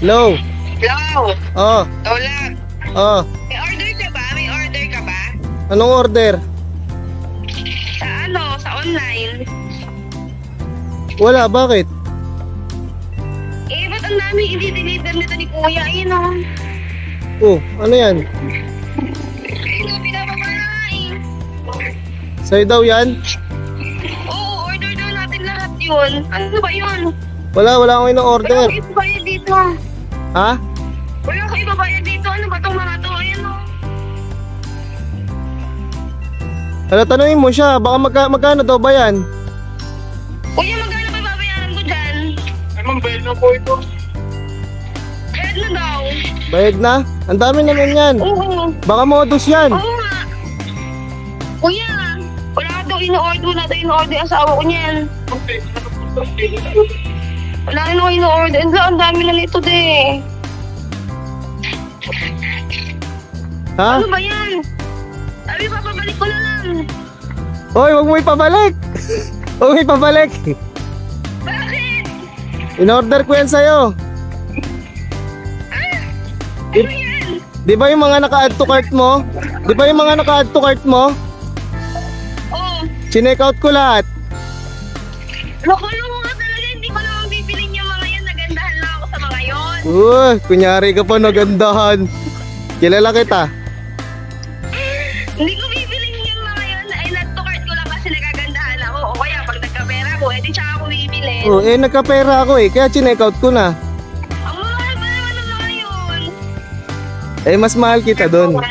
Hello? Hello? Oh, Lola? oh. May order ka ba? May order ka ba? Anong order? Sa ano? Sa online? Wala, bakit? Eh, ba't ang dami i-deliver nito ni Kuya? Ayun o. Oh, ano yan? Ayun o, pinababa na nga eh. Sa'yo daw yan? Oo, order daw natin lahat yun. Ano ba yun? Wala akong ino-order. Wala ko ibabayad dito. Ha? Wala ko ibabayad dito. Ano ba itong mga to? Ayun o. Ano, tanungin mo siya, baka magkano daw ba yan? Kuya, magkano ba babayaran ko dyan? Ay, ma'am, bayad na po ito. Bayad na daw. Bayad na? Ang dami naman yan. Oo. Baka modus yan. Oo nga. Kuya, wala ka daw in-order. Wala daw in-order ang asawa ko niyan. Okay, Wala rin ako in-order. Ang dami na nito de. Ha? Ano ba yan? Sabi, papabalik ko na lang. Hoy, wag mo ipabalik. Huwag mo ipabalik. Bakit? In-order ko yan sa'yo. Ano yan? Di ba yung mga naka-add to cart mo? Di ba yung mga naka-add to cart mo? Oo. Chineck out ko lahat. Loko-loko ka talaga. Hindi ko naman bibilin yung mga yan. Nagandahan lang ako sa mga yon. Kunyari ka pa nagandahan. Kilala kita. Hindi ko bibilin yung mga yon. Ay, nag-to-cart ko lang kasi nagagandahan ako. O kaya pag nagkapera ko, edi tsaka ako bibilin. Nagkapera ako kaya chineck out ko na. Ang mahal ba naman ng mga yun? Mas mahal kita doon.